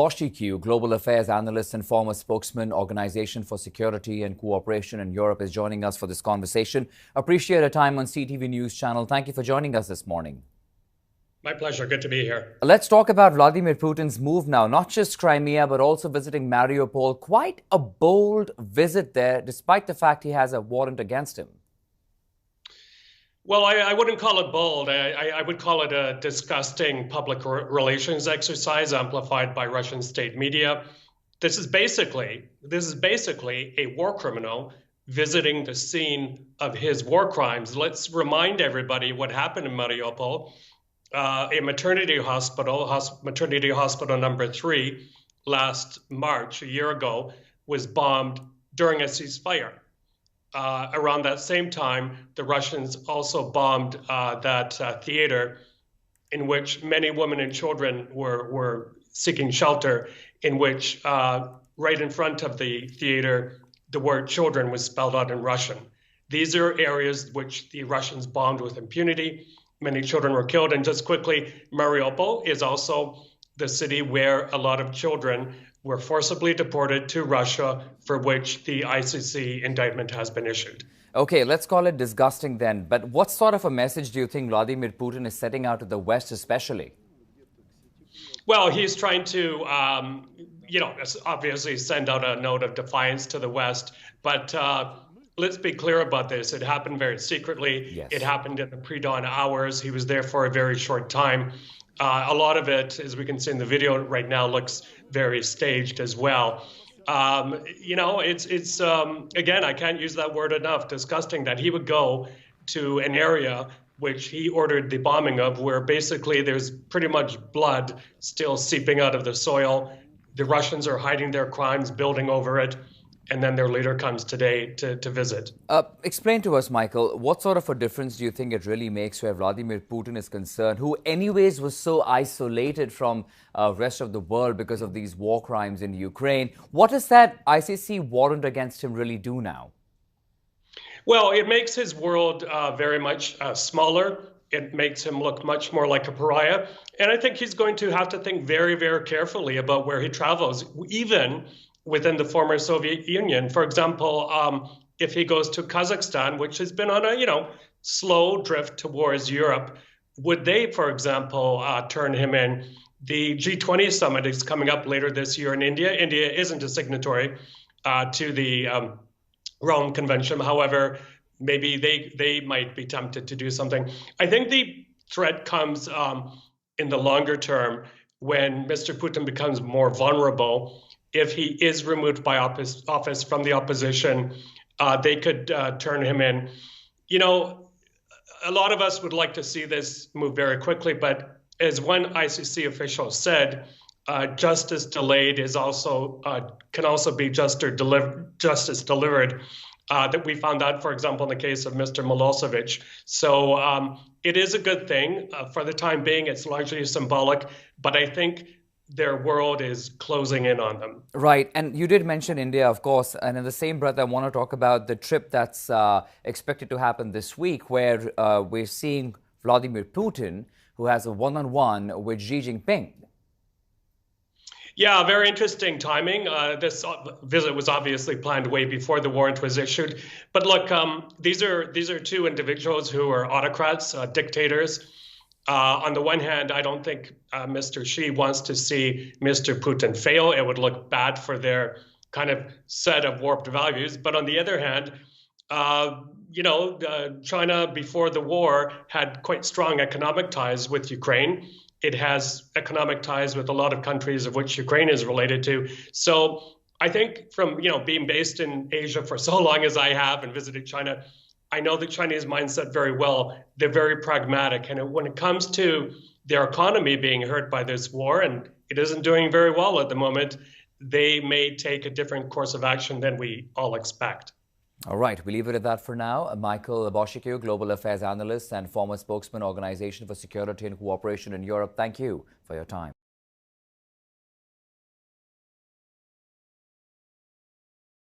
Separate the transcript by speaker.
Speaker 1: Boshikyu, Global Affairs Analyst and former spokesman, Organization for Security and Cooperation in Europe, is joining us for this conversation. Appreciate your time on CTV News Channel. Thank you for joining us this morning.
Speaker 2: My pleasure. Good to be here.
Speaker 1: Let's talk about Vladimir Putin's move now, not just Crimea, but also visiting Mariupol. Quite a bold visit there, despite the fact he has a warrant against him.
Speaker 2: Well, I wouldn't call it bold. I would call it a disgusting public relations exercise amplified by Russian state media. This is basically a war criminal visiting the scene of his war crimes. Let's remind everybody what happened in Mariupol. A maternity hospital number 3, last March, a year ago, was bombed during a ceasefire. Around that same time, the Russians also bombed that theater in which many women and children were seeking shelter, in which right in front of the theater, the word children was spelled out in Russian. These are areas which the Russians bombed with impunity. Many children were killed. And just quickly, Mariupol is also the city where a lot of children were forcibly deported to Russia, for which the ICC indictment has been issued.
Speaker 1: Okay, let's call it disgusting then. But what sort of a message do you think Vladimir Putin is setting out to the West especially?
Speaker 2: Well, he's trying to, obviously send out a note of defiance to the West. But let's be clear about this. It happened very secretly.
Speaker 1: Yes.
Speaker 2: It happened in the pre-dawn hours. He was there for a very short time. A lot of it, as we can see in the video right now, looks very staged as well. It's again, I can't use that word enough, disgusting that he would go to an area which he ordered the bombing of, where basically there's pretty much blood still seeping out of the soil. The Russians are hiding their crimes, building over it. And then their leader comes today to visit.
Speaker 1: Explain to us, Michael, what sort of a difference do you think it really makes where Vladimir Putin is concerned, who anyways was so isolated from rest of the world because of these war crimes in Ukraine? What does that ICC warrant against him really do now?
Speaker 2: Well, it makes his world very much smaller. It makes him look much more like a pariah. And I think he's going to have to think very, very carefully about where he travels, even within the former Soviet Union. For example, if he goes to Kazakhstan, which has been on a slow drift towards Europe, would they, for example, turn him in? The G20 summit is coming up later this year in India. India isn't a signatory to the Rome Convention. However, maybe they might be tempted to do something. I think the threat comes in the longer term when Mr. Putin becomes more vulnerable. If he is removed by office from the opposition, they could turn him in. A lot of us would like to see this move very quickly, but as one ICC official said, justice delayed is also can also be justice delivered. That we found out, for example, in the case of Mr. Milosevic. So it is a good thing. For the time being, it's largely symbolic, but I think their world is closing in on them.
Speaker 1: Right. And you did mention India, of course. And in the same breath, I want to talk about the trip that's expected to happen this week, where we're seeing Vladimir Putin, who has a one-on-one with Xi Jinping.
Speaker 2: Yeah, very interesting timing. This visit was obviously planned way before the warrant was issued. But look, these are two individuals who are autocrats, dictators. On the one hand, I don't think Mr. Xi wants to see Mr. Putin fail. It would look bad for their kind of set of warped values. But on the other hand, China before the war had quite strong economic ties with Ukraine. It has economic ties with a lot of countries of which Ukraine is related to. So I think from being based in Asia for so long as I have and visited China, I know the Chinese mindset very well. They're very pragmatic. And when it comes to their economy being hurt by this war, and it isn't doing very well at the moment, they may take a different course of action than we all expect.
Speaker 1: All right, we leave it at that for now. Michael Boshikyu, Global Affairs Analyst and former spokesman, Organization for Security and Cooperation in Europe. Thank you for your time.